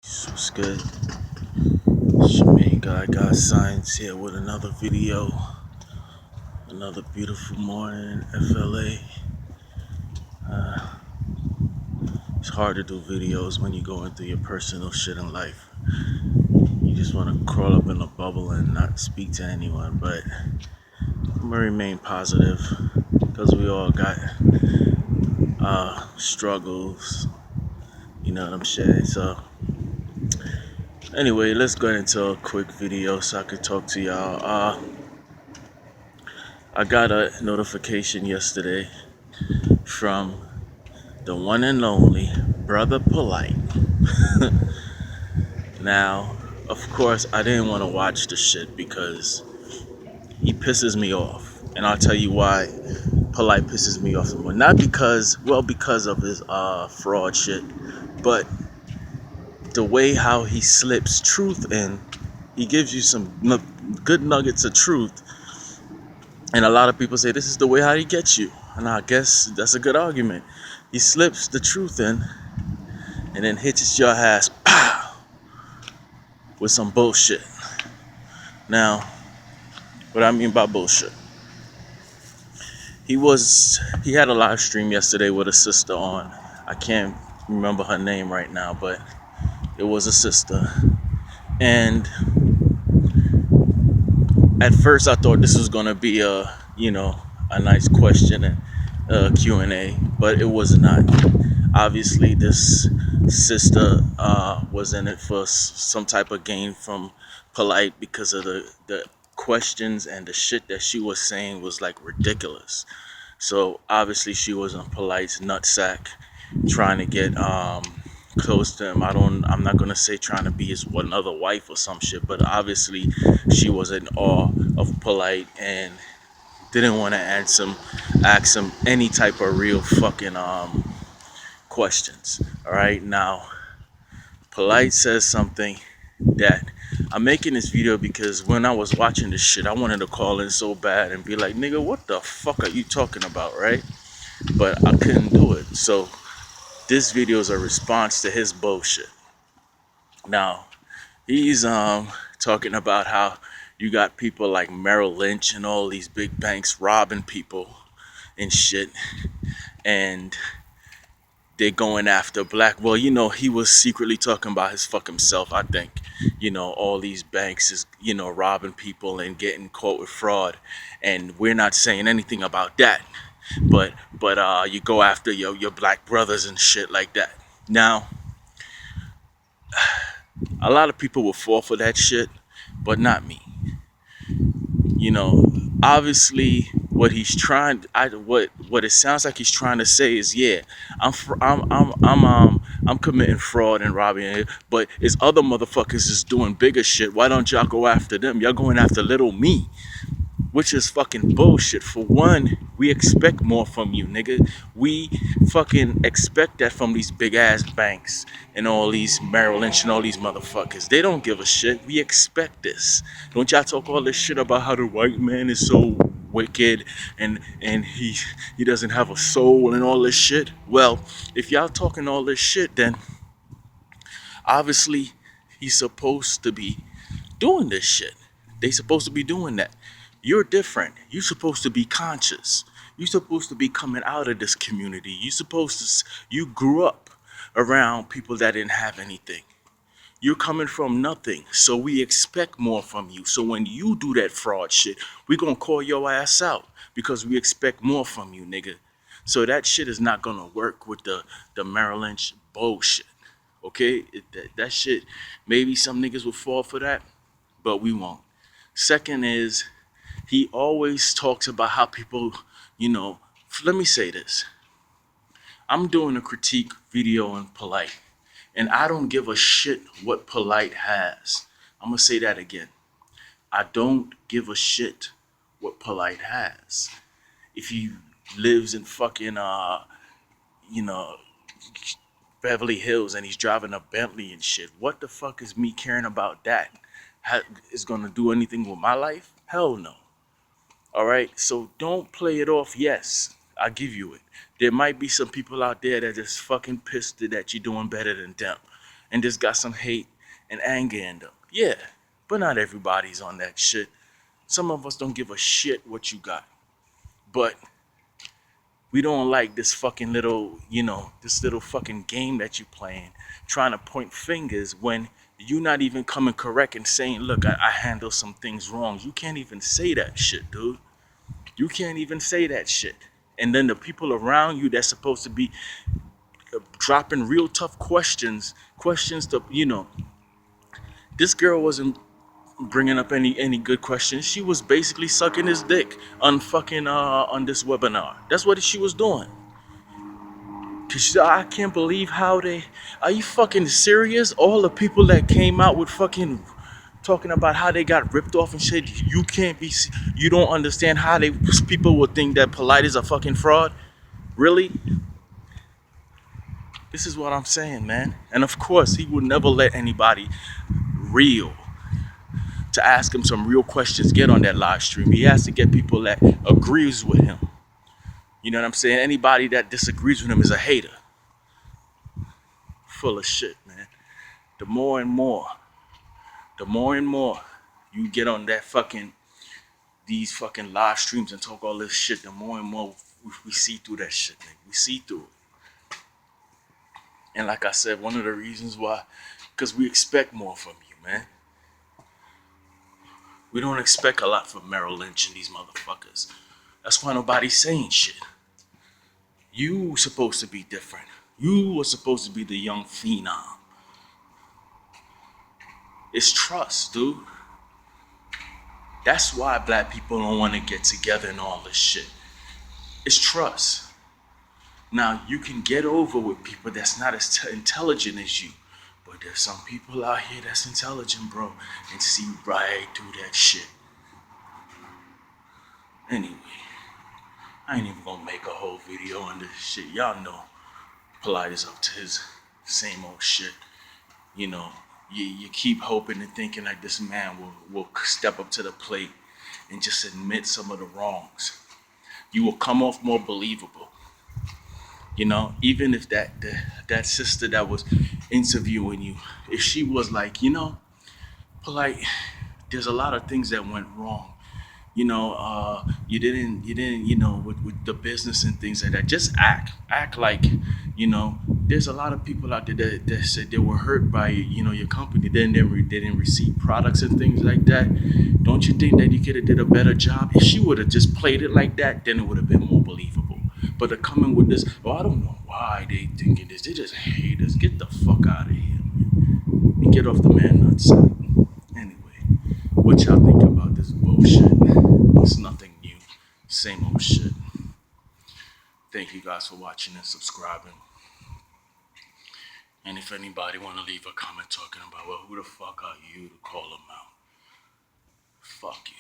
What's good? It's your main guy, God Science, here with another video. Another beautiful morning in FLA. It's hard to do videos when you're going through your personal shit in life. You just want to crawl up in a bubble and not speak to anyone, but I'm gonna remain positive because we all got struggles. You know what I'm saying? So, anyway, let's get into a quick video so I can talk to y'all. I got a notification yesterday from the one and only Brother Polight. Now, of course, I didn't want to watch the shit because he pisses me off. And I'll tell you why Polight pisses me off more. Not because of his fraud shit, but the way how he slips truth in. He gives you some good nuggets of truth. And a lot of people say this is the way how he gets you. And I guess that's a good argument. He slips the truth in and then hits your ass pow, with some bullshit. Now, what I mean by bullshit, he had a live stream yesterday with a sister on. I can't remember her name right now, but it was a sister. And at first I thought this was gonna be a nice question and Q&A, but it was not. Obviously, this sister was in it for some type of gain from Polight because of the questions and the shit that she was saying was like ridiculous. So obviously she was on Polite's nutsack, trying to get close to him. I'm not gonna say trying to be his one other wife or some shit, but obviously she was in awe of Polight and didn't want to ask him any type of real fucking questions. All right, now Polight says something that I'm making this video because when I was watching this shit, I wanted to call in so bad and be like, nigga, what the fuck are you talking about, right? But I couldn't do it. So this video is a response to his bullshit. Now, he's talking about how you got people like Merrill Lynch and all these big banks robbing people and shit, and they're going after black. Well, he was secretly talking about his fuck himself, I think. All these banks is, robbing people and getting caught with fraud, and we're not saying anything about that. But you go after your black brothers and shit like that. Now, a lot of people will fall for that shit, but not me. you know Obviously what he's trying what it sounds like he's trying to say is, yeah, I'm committing fraud and robbing, but it's other motherfuckers is doing bigger shit. Why don't y'all go after them? Y'all going after little me, which is fucking bullshit. For one, we expect more from you, nigga. We fucking expect that from these big ass banks and all these Merrill Lynch and all these motherfuckers. They don't give a shit. We expect this. Don't y'all talk all this shit about how the white man is so wicked and he doesn't have a soul and all this shit? Well, if y'all talking all this shit, then obviously he's supposed to be doing this shit. They supposed to be doing that. You're different. You're supposed to be conscious. You're supposed to be coming out of this community. You grew up around people that didn't have anything. You're coming from nothing. So we expect more from you. So when you do that fraud shit, we gonna call your ass out because we expect more from you, nigga. So that shit is not gonna work with the Merrill Lynch bullshit. Okay? That shit, maybe some niggas will fall for that, but we won't. Second is, he always talks about how people, you know, let me say this. I'm doing a critique video on Polight, and I don't give a shit what Polight has. I'm gonna say that again. I don't give a shit what Polight has. If he lives in fucking, you know, Beverly Hills and he's driving a Bentley and shit, what the fuck is me caring about that? Is gonna do anything with my life? Hell no. All right, so don't play it off. Yes, I give you it. There might be some people out there that just fucking pissed that you're doing better than them, and just got some hate and anger in them. Yeah, but not everybody's on that shit. Some of us don't give a shit what you got. But we don't like this fucking little, this little fucking game that you playing, trying to point fingers when you're not even coming correct and saying, look, I handle some things wrong. You can't even say that shit, dude. You can't even say that shit. And then the people around you that's supposed to be dropping real tough questions to, this girl wasn't bringing up any good questions. She was basically sucking his dick on fucking on this webinar. That's what she was doing. Cause she said, I can't believe how they. Are you fucking serious? All the people that came out with fucking talking about how they got ripped off and shit. You can't be. You don't understand how they people would think that Polite is a fucking fraud. Really? This is what I'm saying, man. And of course, he would never let anybody real to ask him some real questions get on that live stream. He has to get people that agrees with him. You know what I'm saying? Anybody that disagrees with him is a hater. Full of shit, man. The more and more you get on that fucking these fucking live streams and talk all this shit, the more and more we see through that shit, man. We see through it. And like I said, one of the reasons why, because we expect more from you, man. We don't expect a lot from Merrill Lynch and these motherfuckers. That's why nobody's saying shit. You supposed to be different. You were supposed to be the young phenom. It's trust, dude. That's why black people don't want to get together and all this shit. It's trust. Now, you can get over with people that's not as intelligent as you. But there's some people out here that's intelligent, bro, and see right through that shit. Anyway, I ain't even gonna make a whole video on this shit. Y'all know Polite is up to his same old shit. You keep hoping and thinking like this man will step up to the plate and just admit some of the wrongs. You will come off more believable. Even if that sister that was interviewing you, if she was like, Polite, there's a lot of things that went wrong. You didn't, with the business and things like that. Just act like, there's a lot of people out there that said they were hurt by, your company. Then they didn't receive products and things like that. Don't you think that you could have did a better job? If she would have just played it like that, then it would have been more believable. But to come in with this, I don't know why they thinking this. They just hate us. Get the fuck out of here, man. And get off the man nuts. Anyway, what y'all think about this bullshit? It's nothing new. Same old shit. Thank you guys for watching and subscribing. And if anybody want to leave a comment talking about, well, who the fuck are you to call them out? Fuck you.